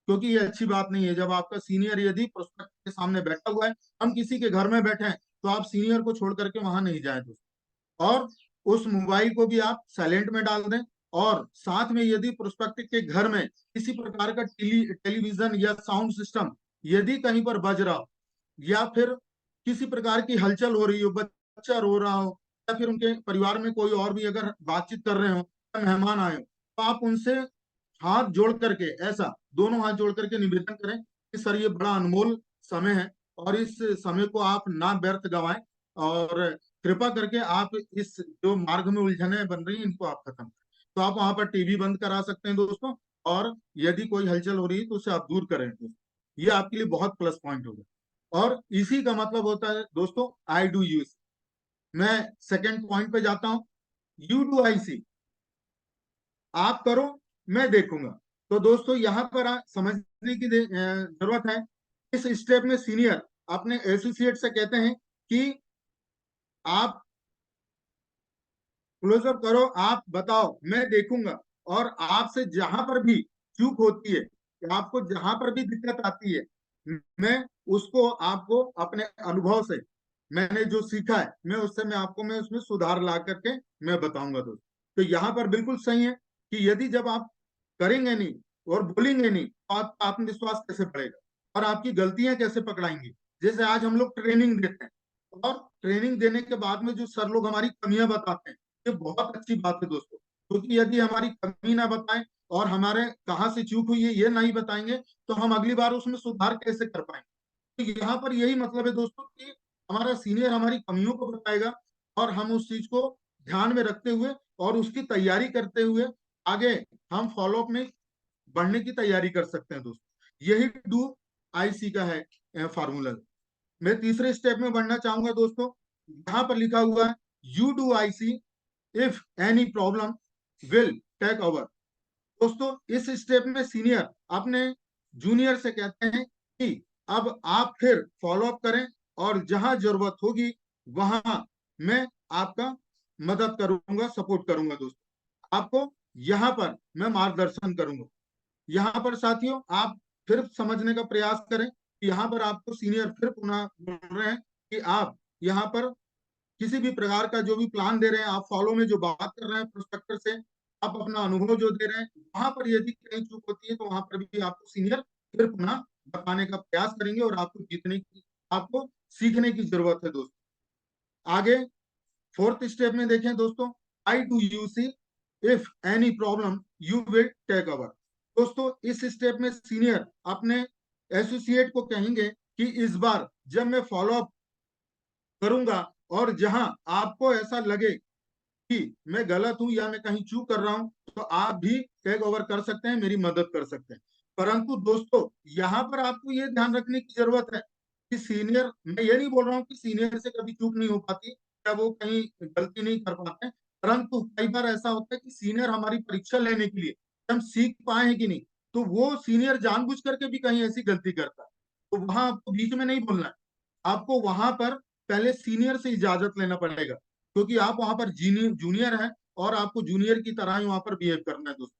क्योंकि ये अच्छी बात नहीं है। जब आपका सीनियर यदि प्रोस्पेक्ट के सामने बैठा हुआ है, हम किसी के घर में बैठे हैं, तो आप सीनियर को छोड़ करके वहां नहीं जाए दोस्तों। और उस मोबाइल को भी आप साइलेंट में डाल दें। और साथ में यदि प्रोस्पेक्टिव के घर में किसी प्रकार का टेलीविजन या साउंड सिस्टम यदि कहीं पर बज रहा हो, या फिर किसी प्रकार की हलचल हो रही हो, बच्चा रो रहा हो, या फिर उनके परिवार में कोई और भी अगर बातचीत कर रहे हो, या मेहमान आए हो, तो आप उनसे हाथ जोड़ करके, ऐसा दोनों हाथ जोड़ करके निवेदन करें कि सर ये बड़ा अनमोल समय है, और इस समय को आप ना व्यर्थ गवाएं, और कृपा करके आप इस जो मार्ग में उलझने बन रही हैं इनको आप खत्म करें। तो आप वहां पर टीवी बंद करा सकते हैं दोस्तों, और यदि कोई हलचल हो रही है तो उसे आप दूर करें दोस्तों। ये आपके लिए बहुत प्लस पॉइंट होगा। और इसी का मतलब होता है दोस्तों आई डू यू सी। मैं सेकेंड पॉइंट पे जाता हूं, यू डू आई सी, आप करो मैं देखूंगा। तो दोस्तों यहाँ पर समझने की जरूरत है। इस स्टेप में सीनियर अपने एसोसिएट से कहते हैं कि आप क्लोजअप करो, आप बताओ मैं देखूंगा, और आपसे जहां पर भी चूक होती है, आपको जहां पर भी दिक्कत आती है, मैं उसको आपको अपने अनुभव से मैंने जो सीखा है, मैं उसमें सुधार ला करके मैं बताऊंगा दोस्त। तो यहाँ पर बिल्कुल सही है कि यदि जब आप करेंगे नहीं और बोलेंगे नहीं, तो आपका आत्मविश्वास कैसे बढ़ेगा और आपकी गलतियां कैसे पकड़ाएंगी। जैसे आज हम लोग ट्रेनिंग देते हैं, और ट्रेनिंग देने के बाद में जो सर लोग हमारी कमियां बताते हैं, ये बहुत अच्छी बात है दोस्तों। क्योंकि यदि हमारी कमी ना बताएं और हमारे कहाँ से चूक हुई है ये नहीं बताएंगे, तो हम अगली बार उसमें सुधार कैसे कर पाएंगे। तो यहाँ पर यही मतलब है दोस्तों कि हमारा सीनियर हमारी कमियों को बताएगा, और हम उस चीज को ध्यान में रखते हुए और उसकी तैयारी करते हुए आगे हम फॉलोअप में बढ़ने की तैयारी कर सकते हैं दोस्तों। यही डू आई सी का है फार्मूला। मैं तीसरे स्टेप में बढ़ना चाहूंगा दोस्तों। यहां पर लिखा हुआ है you do I see if any problem will take over. दोस्तों इस स्टेप में सीनियर अपने जूनियर से कहते हैं कि अब आप फिर फॉलो अप करें और जहां जरूरत होगी वहां मैं आपका मदद करूंगा, सपोर्ट करूंगा। दोस्तों आपको यहाँ पर मैं मार्गदर्शन करूंगा। यहाँ पर साथियों आप फिर समझने का प्रयास करें कि यहाँ पर आपको सीनियर फिर पुनः बोल रहे हैं कि आप यहाँ पर किसी भी प्रकार का जो भी प्लान दे रहे हैं, आप फॉलो में जो बात कर रहे हैं प्रोस्पेक्टर से, आप अपना अनुभव जो दे रहे हैं, वहां पर यदि कहीं चूक होती है तो वहां पर भी आपको सीनियर फिर पुनः बताने का प्रयास करेंगे और आपको जीतने की, आपको सीखने की जरूरत है। दोस्तों आगे फोर्थ स्टेप में देखें दोस्तों, I to you see if any problem you will take over. दोस्तों इस स्टेप में सीनियर अपने एसोसिएट को कहेंगे कि इस बार जब मैं फॉलो अप करूंगा और जहां आपको ऐसा लगे कि मैं गलत हूं या मैं कहीं चूक कर रहा हूं तो आप भी टेक ओवर कर सकते हैं, मेरी मदद कर सकते हैं। परंतु दोस्तों यहाँ पर आपको ये ध्यान रखने की जरूरत है कि सीनियर, मैं ये नहीं बोल रहा हूँ कि सीनियर से कभी चूक नहीं हो पाती या वो कहीं गलती नहीं कर पाते हैं, परंतु कई बार ऐसा होता है कि सीनियर हमारी परीक्षा लेने के लिए हम सीख पाए हैं कि नहीं, तो वो सीनियर जानबूझ करके भी कहीं ऐसी गलती करता है। तो वहां आपको बीच में नहीं बोलना है, आपको वहां पर पहले सीनियर से इजाजत लेना पड़ेगा, क्योंकि आप वहां पर जूनियर हैं और आपको जूनियर की तरह ही वहां पर बिहेव करना है। दोस्तों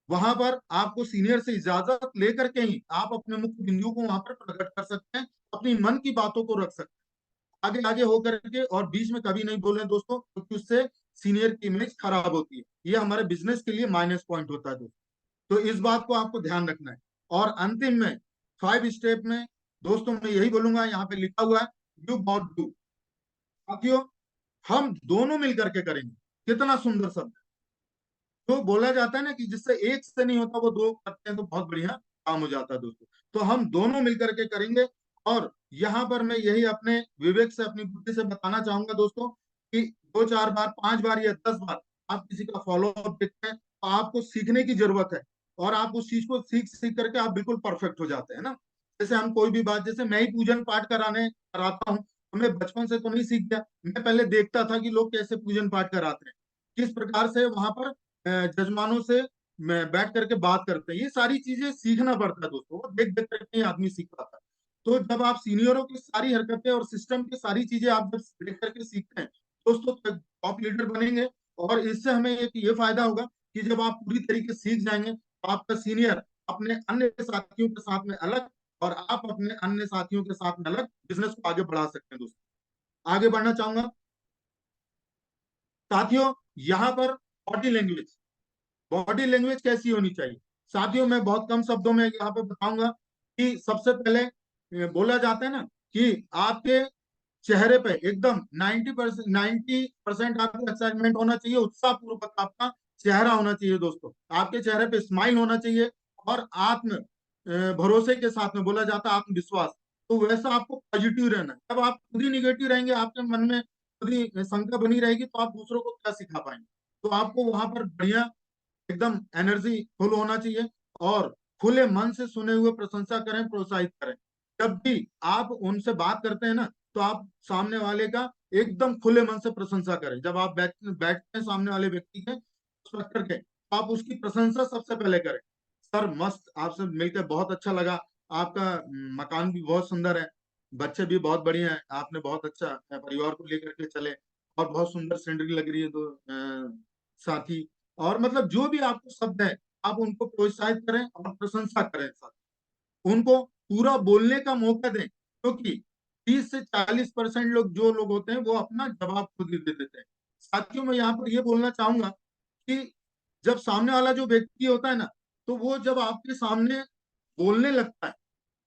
वहां पर आपको सीनियर से इजाजत लेकर के ही आप अपने मुख्य बिंदु को वहां पर प्रकट कर सकते हैं, अपनी मन की बातों को रख सकते हैं आगे आगे होकर के, और बीच में कभी नहीं बोल रहे दोस्तों, क्योंकि उससे सीनियर की इमेज खराब होती है, ये हमारे बिजनेस के लिए माइनस पॉइंट होता है। दोस्तों तो इस बात को आपको ध्यान रखना है। और अंतिम में 5 स्टेप में दोस्तों मैं यही बोलूंगा, यहाँ पे लिखा हुआ है यू गॉट डू। साथियों हम दोनों मिलकर के करेंगे, कितना सुंदर शब्द है। तो बोला जाता है ना कि जिससे एक से नहीं होता वो दो करते हैं तो बहुत बढ़िया काम हो जाता है। दोस्तों तो हम दोनों मिलकर के करेंगे। और यहाँ पर मैं यही अपने विवेक से, अपनी बुद्धि से बताना चाहूंगा दोस्तों कि 2 4 बार, 5 बार या 10 बार आप किसी का फॉलो अप देखते हैं तो आपको सीखने की जरूरत है, और आप उस चीज को सीख सीख करके आप बिल्कुल परफेक्ट हो जाते हैं ना। जैसे हम कोई भी बात, जैसे मैं ही पूजन पाठ कराता हूँ, तो मैं बचपन से तो नहीं सीख गया, मैं पहले देखता था कि लोग कैसे पूजन पाठ कराते हैं, किस प्रकार से वहां पर जजमानों से बैठ करके बात करते हैं, ये सारी चीजें सीखना पड़ता है। दोस्तों वो देख देख करके ही आदमी सीख पाता है। तो जब आप सीनियरों की सारी हरकतें और सिस्टम की सारी चीजें आप जब देख करके सीखते हैं दोस्तों, टॉप लीडर बनेंगे। और इससे हमें एक ये फायदा होगा कि जब आप पूरी तरीके से सीख जाएंगे तो आपका सीनियर अपने अन्य साथियों के साथ में अलग और आप अपने अन्य साथियों के साथ में अलग बिजनेस को आगे बढ़ा सकते हैं। दोस्तों आगे बढ़ना चाहूंगा साथियों, यहाँ पर बॉडी लैंग्वेज कैसी होनी चाहिए। साथियों मैं बहुत कम शब्दों में यहाँ पे बताऊंगा कि सबसे पहले बोला जाता है ना कि आपके चेहरे पे एकदम 90% आपको एक्साइटमेंट होना चाहिए, उत्साह पूर्वक आपका चेहरा होना चाहिए। दोस्तों आपके चेहरे पे स्माइल होना चाहिए और आत्म भरोसे के साथ में, बोला जाता है आत्मविश्वास, तो वैसा आपको पॉजिटिव रहना है। जब आप खुद ही निगेटिव रहेंगे, आपके मन में खुद ही शंका बनी रहेगी, तो आप दूसरों को क्या सिखा पाएंगे। तो आपको वहां पर बढ़िया एकदम एनर्जी फुल होना चाहिए और खुले मन से सुने हुए प्रशंसा करें, प्रोत्साहित करें। जब भी आप उनसे बात करते हैं ना तो आप सामने वाले का एकदम खुले मन से प्रशंसा करें। जब आप बैठते हैं सामने वाले व्यक्ति के स्ट्रक्चर के, तो आप उसकी प्रशंसा सबसे पहले करें। सर मस्त, आपसे मिलकर बहुत अच्छा लगा, आपका मकान भी बहुत सुंदर है, बच्चे भी बहुत बढ़िया हैं, आपने बहुत अच्छा परिवार को लेकर के चले और बहुत सुंदर सीनरी लग रही है। तो साथी, और मतलब जो भी आपको शब्द है आप उनको प्रोत्साहित करें और प्रशंसा करें, साथ उनको पूरा बोलने का मौका दें, क्योंकि 30 से 40% लोग जो लोग होते हैं वो अपना जवाब खुद ही दे देते हैं। साथियों मैं यहाँ पर ये बोलना चाहूंगा कि जब सामने वाला जो व्यक्ति होता है ना, तो वो जब आपके सामने बोलने लगता है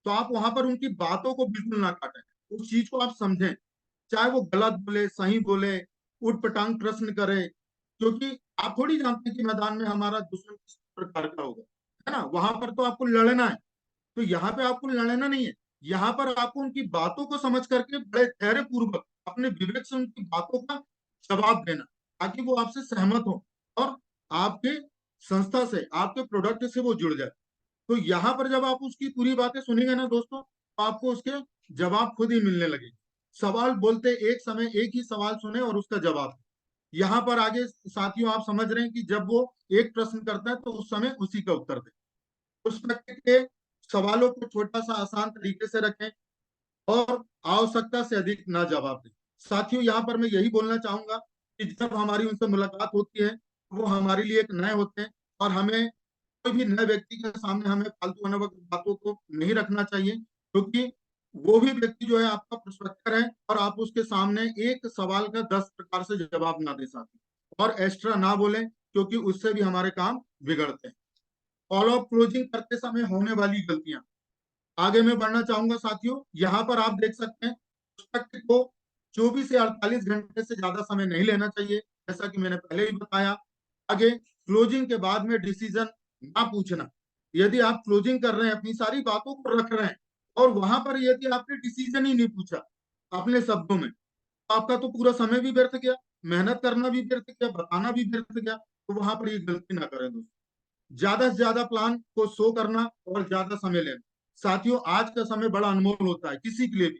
तो आप वहां पर उनकी बातों को बिल्कुल ना काटें, उस चीज को आप समझें, चाहे वो गलत बोले सही बोले, उठ पटांग प्रश्न करे, क्योंकि आप थोड़ी जानते हैं कि मैदान में हमारा दुश्मन किस प्रकार का होगा, है ना। वहां पर तो आपको लड़ना है, तो यहाँ पे आपको लड़ना नहीं है, यहाँ पर आपको उनकी बातों को समझ करके बड़े धैर्य पूर्वक अपने विवेक से उनकी बातों का जवाब देना, ताकि वो आपसे सहमत हो और आपके संस्था से, आपके प्रोडक्ट से वो जुड़ जाए। तो यहाँ पर जब आप उसकी पूरी बातें सुनेंगे ना दोस्तों, तो आपको उसके जवाब खुद ही मिलने लगेंगे। सवाल बोलते एक समय एक ही सवाल सुने और उसका जवाब। यहाँ पर आगे साथियों आप समझ रहे हैं कि जब वो एक प्रश्न करता है तो उस समय उसी का उत्तर दे। प्रोस्पेक्ट के सवालों को छोटा सा आसान तरीके से रखें और आवश्यकता से अधिक ना जवाब दें। साथियों यहाँ पर मैं यही बोलना चाहूंगा कि जब हमारी उनसे मुलाकात होती है वो हमारे लिए एक नए होते हैं और हमें कोई भी नए व्यक्ति के सामने हमें फालतू अनावश्यक बातों को नहीं रखना चाहिए, क्योंकि वो भी व्यक्ति जो है आपका प्रोस्पेक्टर है और आप उसके सामने एक सवाल का 10 प्रकार से जवाब ना दे सकते और एक्स्ट्रा ना बोले, क्योंकि उससे भी हमारे काम बिगड़ते हैं। फॉलो अप क्लोजिंग करते समय होने वाली गलतियां आगे मैं बढ़ना चाहूंगा साथियों। यहाँ पर आप देख सकते हैं प्रोस्पेक्ट को 24 से 48 घंटे से ज्यादा समय नहीं लेना चाहिए, जैसा कि मैंने पहले ही बताया। आगे क्लोजिंग के बाद में डिसीजन ना पूछना। यदि आप क्लोजिंग कर रहे हैं, अपनी सारी बातों को रख रहे हैं और वहां पर यदि आपने डिसीजन ही नहीं पूछा अपने शब्दों में, तो आपका तो पूरा समय भी व्यर्थ गया, मेहनत करना भी व्यर्थ गया, बताना भी व्यर्थ गया। तो वहां पर ये गलती ना करें दोस्तों। ज्यादा से ज्यादा प्लान को शो करना और ज्यादा समय लेना। साथियों आज का समय बड़ा अनमोल होता है किसी के लिए भी,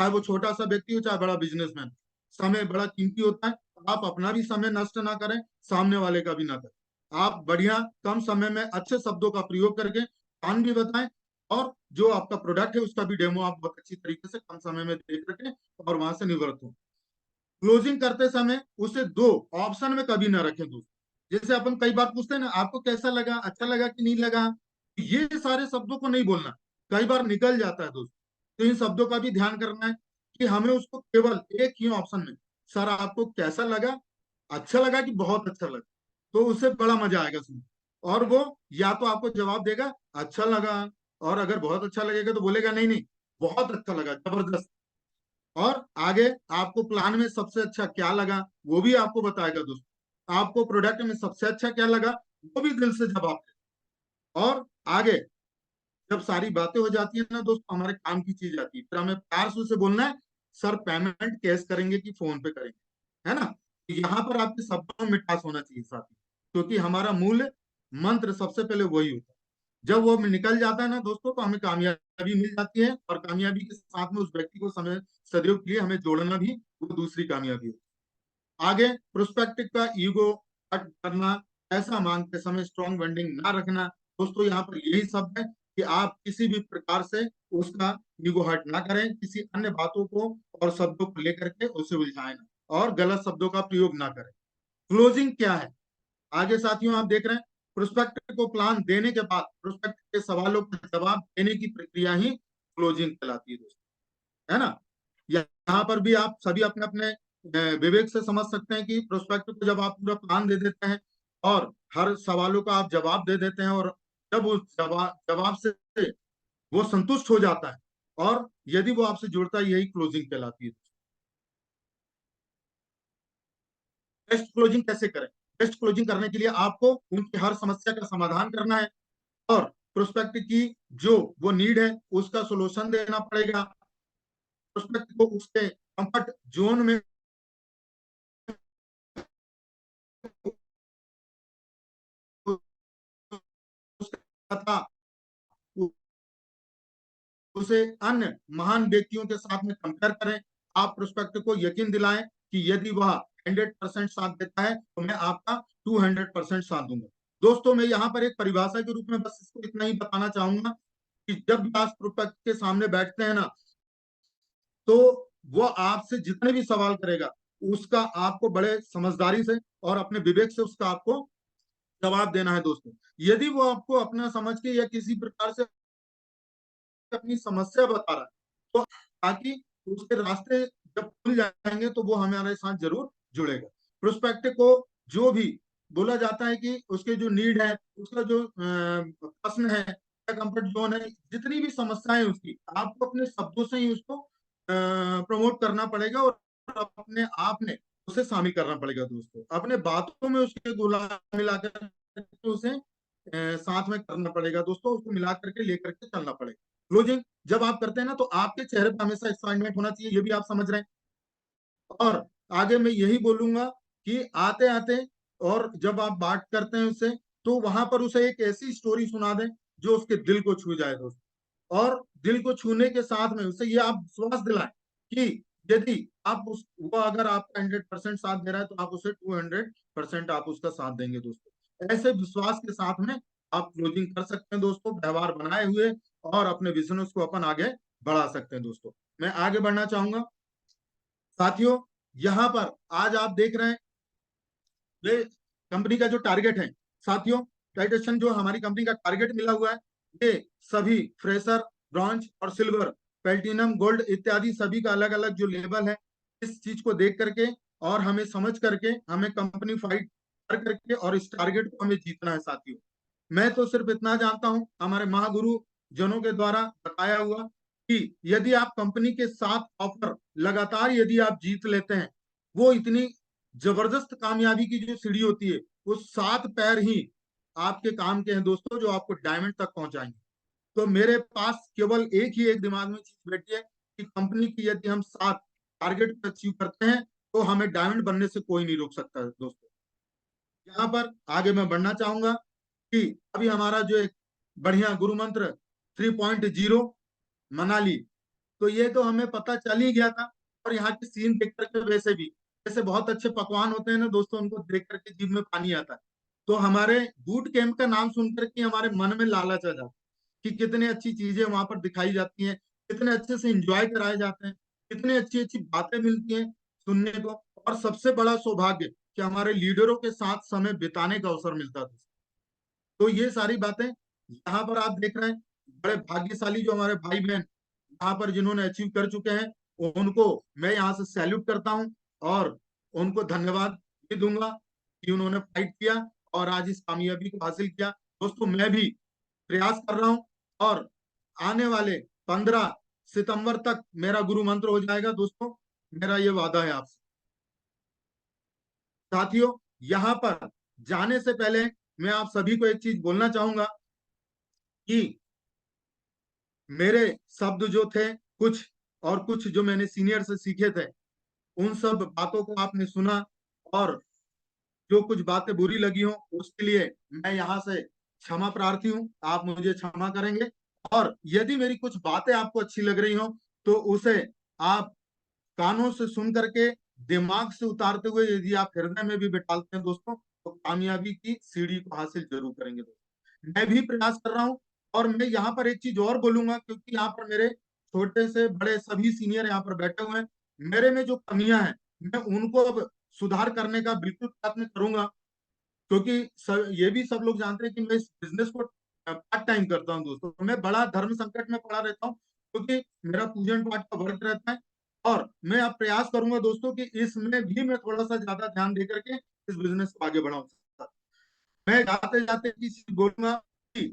चाहे वो छोटा सा व्यक्ति हो चाहे बड़ा बिजनेसमैन। समय बड़ा कीमती होता है। आप अपना भी समय नष्ट ना करें, सामने वाले का भी ना करें। आप बढ़िया कम समय में अच्छे शब्दों का प्रयोग करके प्लान भी बताएं और जो आपका प्रोडक्ट है उसका भी डेमो आप बहुत अच्छी तरीके से कम समय में देख रखें और वहां से निवृत्त हो। क्लोजिंग करते समय उसे दो ऑप्शन में कभी ना रखें दोस्तों। जैसे अपन कई बार पूछते हैं ना, आपको कैसा लगा, अच्छा लगा कि नहीं लगा, ये सारे शब्दों को नहीं बोलना, कई बार निकल जाता है दोस्तों। तो इन शब्दों का भी ध्यान करना है कि हमें उसको केवल एक ही ऑप्शन में, सर आपको कैसा लगा, अच्छा लगा कि बहुत अच्छा लगा, तो उससे बड़ा मजा आएगा सुनने। और वो या तो आपको जवाब देगा अच्छा लगा, और अगर बहुत अच्छा लगेगा तो बोलेगा नहीं नहीं बहुत अच्छा लगा, जबरदस्त। और आगे आपको प्लान में सबसे अच्छा क्या लगा वो भी आपको बताएगा दोस्तों। आपको प्रोडक्ट में सबसे अच्छा क्या लगा वो भी दिल से जवाब दे। और आगे जब सारी बातें हो जाती है ना दोस्तों, हमारे काम की चीज आती है, फिर हमें प्यार से उसे बोलना है, सर पेमेंट कैश करेंगे कि फोन पे करेंगे, है ना। तो यहाँ पर आपके शब्दों में मिठास होना चाहिए साथी, क्योंकि हमारा मूल मंत्र सबसे पहले वही होता है। जब वो निकल जाता है ना दोस्तों, तो हमें कामयाबी मिल जाती है और कामयाबी के साथ में उस व्यक्ति को समय सदैव के लिए हमें जोड़ना भी वो दूसरी कामयाबी होती है। आगे प्रोस्पेक्टिव का ईगो हट करना, ऐसा मांगते समय स्ट्रॉन्ग वेंडिंग ना रखना। दोस्तों यहाँ पर यही शब्द है कि आप किसी भी प्रकार से उसका ईगो हट ना करें, किसी अन्य बातों को और शब्दों को लेकर के उसे उलझाएं ना, और गलत शब्दों का प्रयोग ना करें। क्लोजिंग क्या है आगे साथियों आप देख रहे हैं, प्रोस्पेक्ट को प्लान देने के बाद प्रोस्पेक्ट के सवालों का जवाब देने की प्रक्रिया ही क्लोजिंग कहलाती है दोस्तों, है ना। यहाँ पर भी आप सभी अपने अपने विवेक से समझ सकते हैं कि प्रोस्पेक्ट को जब आप पूरा प्लान दे देते हैं और हर सवालों का आप जवाब दे देते हैं, और जब उस जवाब से वो संतुष्ट हो जाता है और यदि वो आपसे जुड़ता है, यही क्लोजिंग कहलाती है। बेस्ट क्लोजिंग कैसे करें? बेस्ट क्लोजिंग करने के लिए आपको उनकी हर समस्या का समाधान करना है और प्रोस्पेक्ट की जो वो नीड है उसका सोल्यूशन देना पड़ेगा। प्रोस्पेक्ट को उसके कंफर्ट जोन में तथा उसे अन्य महान व्यक्तियों के साथ में कंपेयर करें। आप प्रोस्पेक्ट को यकीन दिलाएं कि यदि वह 100% साथ देता है तो मैं आपका 200% साथ दूंगा। दोस्तों मैं यहाँ पर एक परिभाषा के रूप में बस इसको इतना ही बताना चाहूंगा कि जब भी आप प्रोस्पेक्ट के सामने बैठते हैं ना, तो वो आपसे जितने भी सवाल करेगा उसका आपको बड़े समझदारी से और अपने विवेक से उसका आपको जवाब देना है दोस्तों। यदि वो आपको अपना समझ के या किसी प्रकार से अपनी समस्या बता रहा है, तो ताकि उसके रास्ते जब खुल जाएंगे तो वो हमारे साथ जरूर जुड़ेगा। प्रोस्पेक्ट को जो भी बोला जाता है कि उसके जो नीड है, उसका जो प्रश्न है, कंफर्ट जोन है, जितनी भी समस्याएं उसकी, आपको अपने शब्दों से ही उसको प्रमोट करना पड़ेगा और अपने आप में उसे शामिल करना पड़ेगा दोस्तों। अपने बातों में उसके गुलाम मिलाकर उसे साथ में करना पड़ेगा दोस्तों, उसको मिला करके लेकर के चलना पड़ेगा। क्लोजिंग जब आप करते हैं ना, तो आपके चेहरे पर हमेशा एक्साइटमेंट होना चाहिए, ये भी आप समझ रहे हैं। और आगे मैं यही बोलूंगा कि आते आते और जब आप बात करते हैं उससे, तो वहां पर उसे एक ऐसी स्टोरी सुना दें जो उसके दिल को छू जाए दोस्त। और दिल को छूने के साथ में उसे ये आप विश्वास दिलाएं कि यदि आप वो अगर आपका 100% साथ दे रहा है तो आप उसे 200% आप उसका साथ देंगे दोस्तों। ऐसे विश्वास के साथ में आप क्लोजिंग कर सकते हैं दोस्तों, व्यवहार बनाए हुए, और अपने बिजनेस को अपन आगे बढ़ा सकते हैं दोस्तों। मैं आगे बढ़ना चाहूंगा साथियों। यहाँ पर आज आप देख रहे हैं ये कंपनी का जो टारगेट है साथियों, टाइटेशन जो हमारी कंपनी का टारगेट मिला हुआ है, ये सभी फ्रेशर, ब्रॉन्ज और सिल्वर, प्लेटिनम, गोल्ड इत्यादि सभी का अलग अलग जो लेवल है, इस चीज को देख करके और हमें समझ करके हमें कंपनी फाइट कर करके और इस टारगेट को हमें जीतना है साथियों। मैं तो सिर्फ इतना जानता हूं हमारे महागुरु जनों के द्वारा बताया हुआ कि यदि आप कंपनी के 7 ऑफर लगातार यदि आप जीत लेते हैं, वो इतनी जबरदस्त कामयाबी की जो सीढ़ी होती है, वो 7 पैर ही आपके काम के हैं दोस्तों, जो आपको डायमंड तक पहुंचाएंगे। तो मेरे पास केवल एक दिमाग में चीज बैठी है कि कंपनी की यदि हम 7 टारगेट अचीव करते हैं तो हमें डायमंड बनने से कोई नहीं रोक सकता दोस्तों। यहाँ पर आगे मैं बढ़ना चाहूंगा कि अभी हमारा जो एक बढ़िया गुरु मंत्र 3.0 मनाली, तो ये तो हमें पता चल ही गया था, और यहाँ के सीन देख करके वैसे भी जैसे बहुत अच्छे पकवान होते हैं ना दोस्तों, उनको देख करके जीभ में पानी आता है। तो हमारे बूट कैंप का नाम सुन करके हमारे मन में लालच आ जाता है कि कितनी अच्छी चीजें वहां पर दिखाई जाती हैं, कितने अच्छे से एंजॉय कराए जाते हैं, कितनी अच्छी अच्छी बातें मिलती हैं सुनने को, और सबसे बड़ा सौभाग्य कि हमारे लीडरों के साथ समय बिताने का अवसर मिलता था। तो ये सारी बातें यहाँ पर आप देख रहे हैं, बड़े भाग्यशाली जो हमारे भाई बहन यहाँ पर जिन्होंने अचीव कर चुके हैं, उनको मैं यहाँ से सैल्यूट करता हूँ और उनको धन्यवाद भी दूंगा कि उन्होंने फाइट किया और आज इस कामयाबी को हासिल किया। दोस्तों मैं भी प्रयास कर रहा हूँ और आने वाले 15 सितंबर तक मेरा गुरु मंत्र हो जाएगा दोस्तों, मेरा ये वादा है आपसे। साथियों यहाँ पर जाने से पहले मैं आप सभी को एक चीज बोलना चाहूंगा कि मेरे शब्द जो थे कुछ, और कुछ जो मैंने सीनियर से सीखे थे, उन सब बातों को आपने सुना, और जो कुछ बातें बुरी लगी हो उसके लिए मैं यहाँ से क्षमा प्रार्थी हूँ, आप मुझे क्षमा करेंगे। और यदि मेरी कुछ बातें आपको अच्छी लग रही हो तो उसे आप कानों से सुन करके दिमाग से उतारते हुए यदि आप हृदय में भी बिठाते हैं दोस्तों, तो कामयाबी की सीढ़ी को हासिल जरूर करेंगे दोस्तों। मैं भी प्रयास कर रहा हूँ, और मैं यहाँ पर एक चीज और बोलूंगा, क्योंकि यहाँ पर मेरे छोटे से बड़े सभी सीनियर यहाँ पर बैठे हुए हैं, मेरे में जो कमियां हैं मैं उनको अब सुधार करने का बिल्कुल प्रयत्न करूंगा, क्योंकि ये भी सब लोग जानते हैं कि मैं इस बिजनेस को पार्ट टाइम करता हूँ दोस्तों। तो मैं बड़ा धर्म संकट में पड़ा रहता हूँ, क्योंकि मेरा पूजन पाठ का वर्क रहता है, और मैं अब प्रयास करूंगा दोस्तों कि इसमें भी मैं थोड़ा सा ज्यादा ध्यान दे करके इस बिजनेस को आगे बढ़ाऊं। मैं जाते जाते बोलूंगा कि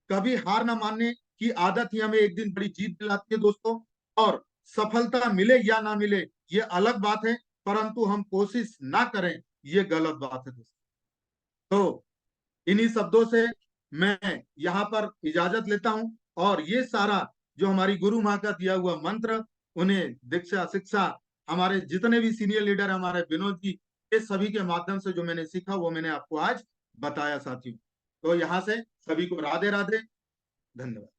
कभी हार ना मानने की आदत ही हमें एक दिन बड़ी जीत दिलाती है दोस्तों, और सफलता मिले या ना मिले ये अलग बात है, परंतु हम कोशिश ना करें ये गलत बात है दोस्तों। तो इन्हीं शब्दों से मैं यहाँ पर इजाजत लेता हूं, और ये सारा जो हमारी गुरु माँ का दिया हुआ मंत्र, उन्हें दीक्षा शिक्षा हमारे जितने भी सीनियर लीडर हमारे विनोद जी, ये सभी के माध्यम से जो मैंने सीखा वो मैंने आपको आज बताया साथियों। तो यहाँ से सभी को राधे राधे, धन्यवाद।